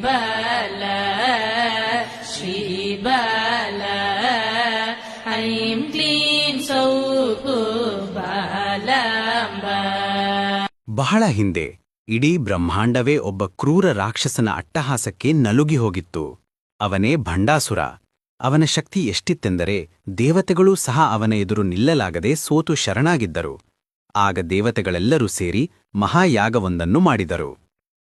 ಬಲ ಶ್ರೀ ಬಲ ಐಂ ಕ್ಲೀಂ ಸೌಕು ಬಾಲಂಬ. ಬಹಳ ಹಿಂದೆ ಇಡೀ ಬ್ರಹ್ಮಾಂಡವೇ ಒಬ್ಬ ಕ್ರೂರ ರಾಕ್ಷಸನ ಅಟ್ಟಹಾಸಕ್ಕೆ ನಲುಗಿ ಹೋಗಿತ್ತು. ಅವನೇ ಭಂಡಾಸುರ. ಅವನ ಶಕ್ತಿ ಎಷ್ಟಿತ್ತೆಂದರೆ ದೇವತೆಗಳೂ ಸಹ ಅವನ ಎದುರು ನಿಲ್ಲಲಾಗದೆ ಸೋತು ಶರಣಾಗಿದ್ದರು. ಆಗ ದೇವತೆಗಳೆಲ್ಲರೂ ಸೇರಿ ಮಹಾಯಾಗವೊಂದನ್ನು ಮಾಡಿದರು.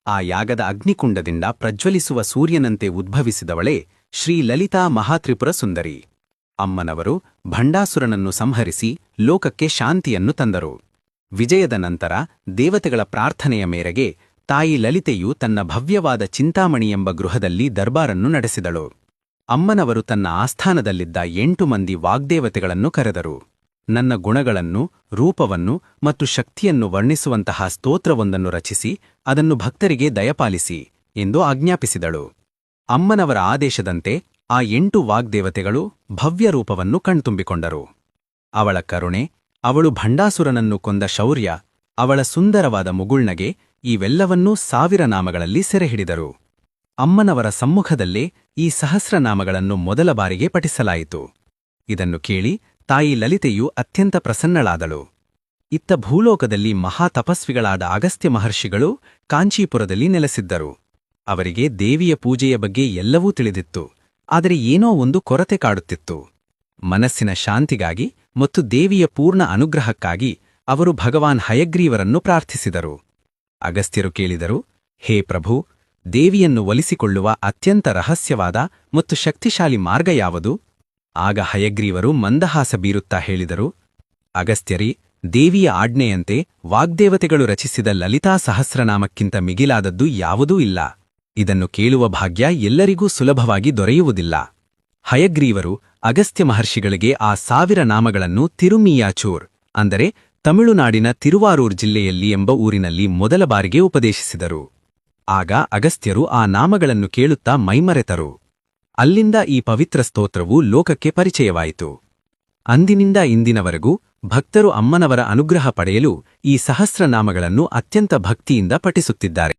ಆ ಯಾಗದ ಅಗ್ನಿಕುಂಡದಿಂದ ಪ್ರಜ್ವಲಿಸುವ ಸೂರ್ಯನಂತೆ ಉದ್ಭವಿಸಿದವಳೇ ಶ್ರೀ ಲಲಿತಾ ಮಹಾತ್ರಿಪುರ ಸುಂದರಿ. ಅಮ್ಮನವರು ಭಂಡಾಸುರನನ್ನು ಸಂಹರಿಸಿ ಲೋಕಕ್ಕೆ ಶಾಂತಿಯನ್ನು ತಂದರು. ವಿಜಯದ ನಂತರ ದೇವತೆಗಳ ಪ್ರಾರ್ಥನೆಯ ಮೇರೆಗೆ ತಾಯಿ ಲಲಿತೆಯು ತನ್ನ ಭವ್ಯವಾದ ಚಿಂತಾಮಣಿ ಎಂಬ ಗೃಹದಲ್ಲಿ ದರ್ಬಾರನ್ನು ನಡೆಸಿದಳು. ಅಮ್ಮನವರು ತನ್ನ ಆಸ್ಥಾನದಲ್ಲಿದ್ದ 8 ಮಂದಿ ವಾಗ್ದೇವತೆಗಳನ್ನು ಕರೆದರು. ನನ್ನ ಗುಣಗಳನ್ನು, ರೂಪವನ್ನು ಮತ್ತು ಶಕ್ತಿಯನ್ನು ವರ್ಣಿಸುವಂತಹ ಸ್ತೋತ್ರವೊಂದನ್ನು ರಚಿಸಿ ಅದನ್ನು ಭಕ್ತರಿಗೆ ದಯಪಾಲಿಸಿ ಎಂದು ಆಜ್ಞಾಪಿಸಿದಳು. ಅಮ್ಮನವರ ಆದೇಶದಂತೆ ಆ 8 ವಾಗ್ದೇವತೆಗಳು ಭವ್ಯ ರೂಪವನ್ನು ಕಣ್ತುಂಬಿಕೊಂಡರು. ಅವಳ ಕರುಣೆ, ಅವಳು ಭಂಡಾಸುರನನ್ನು ಕೊಂದ ಶೌರ್ಯ, ಅವಳ ಸುಂದರವಾದ ಮುಗುಳ್ನಗೆ ಇವೆಲ್ಲವನ್ನೂ 1000 ನಾಮಗಳಲ್ಲಿ ಸೆರೆಹಿಡಿದರು. ಅಮ್ಮನವರ ಸಮ್ಮುಖದಲ್ಲೇ ಈ ಸಹಸ್ರನಾಮಗಳನ್ನು ಮೊದಲ ಬಾರಿಗೆ ಪಠಿಸಲಾಯಿತು. ಇದನ್ನು ಕೇಳಿ ತಾಯಿ ಲಲಿತೆಯು ಅತ್ಯಂತ ಪ್ರಸನ್ನಳಾದಳು. ಇತ್ತ ಭೂಲೋಕದಲ್ಲಿ ಮಹಾತಪಸ್ವಿಗಳಾದ ಅಗಸ್ತ್ಯ ಮಹರ್ಷಿಗಳು ಕಾಂಚೀಪುರದಲ್ಲಿ ನೆಲೆಸಿದ್ದರು. ಅವರಿಗೆ ದೇವಿಯ ಪೂಜೆಯ ಬಗ್ಗೆ ಎಲ್ಲವೂ ತಿಳಿದಿತ್ತು. ಆದರೆ ಏನೋ ಒಂದು ಕೊರತೆ ಕಾಡುತ್ತಿತ್ತು. ಮನಸ್ಸಿನ ಶಾಂತಿಗಾಗಿ ಮತ್ತು ದೇವಿಯ ಪೂರ್ಣ ಅನುಗ್ರಹಕ್ಕಾಗಿ ಅವರು ಭಗವಾನ್ ಹಯಗ್ರೀವರನ್ನು ಪ್ರಾರ್ಥಿಸಿದರು. ಅಗಸ್ತ್ಯರು ಕೇಳಿದರು, ಹೇ ಪ್ರಭು, ದೇವಿಯನ್ನು ಒಲಿಸಿಕೊಳ್ಳುವ ಅತ್ಯಂತ ರಹಸ್ಯವಾದ ಮತ್ತು ಶಕ್ತಿಶಾಲಿ ಮಾರ್ಗ ಯಾವುದು? ಆಗ ಹಯಗ್ರೀವರು ಮಂದಹಾಸ ಬೀರುತ್ತಾ ಹೇಳಿದರು, ಅಗಸ್ತ್ಯರಿ, ದೇವಿಯ ಆಜ್ಞೆಯಂತೆ ವಾಗ್ದೇವತೆಗಳು ರಚಿಸಿದ ಲಲಿತಾ ಸಹಸ್ರನಾಮಕ್ಕಿಂತ ಮಿಗಿಲಾದದ್ದು ಯಾವುದೂ ಇಲ್ಲ. ಇದನ್ನು ಕೇಳುವ ಭಾಗ್ಯ ಎಲ್ಲರಿಗೂ ಸುಲಭವಾಗಿ ದೊರೆಯುವುದಿಲ್ಲ. ಹಯಗ್ರೀವರು ಅಗಸ್ತ್ಯ ಮಹರ್ಷಿಗಳಿಗೆ ಆ 1000 ನಾಮಗಳನ್ನು ತಿರುಮಿಯಾಚೂರ್, ಅಂದರೆ ತಮಿಳುನಾಡಿನ ತಿರುವಾರೂರ್ ಜಿಲ್ಲೆಯಲ್ಲಿ ಎಂಬ ಊರಿನಲ್ಲಿ ಮೊದಲ ಬಾರಿಗೆ ಉಪದೇಶಿಸಿದರು. ಆಗ ಅಗಸ್ತ್ಯರು ಆ ನಾಮಗಳನ್ನು ಕೇಳುತ್ತಾ ಮೈಮರೆತರು. ಅಲ್ಲಿಂದ ಈ ಪವಿತ್ರ ಸ್ತೋತ್ರವು ಲೋಕಕ್ಕೆ ಪರಿಚಯವಾಯಿತು. ಅಂದಿನಿಂದ ಇಂದಿನವರೆಗೂ ಭಕ್ತರು ಅಮ್ಮನವರ ಅನುಗ್ರಹ ಪಡೆಯಲು ಈ ಸಹಸ್ರನಾಮಗಳನ್ನು ಅತ್ಯಂತ ಭಕ್ತಿಯಿಂದ ಪಠಿಸುತ್ತಿದ್ದಾರೆ.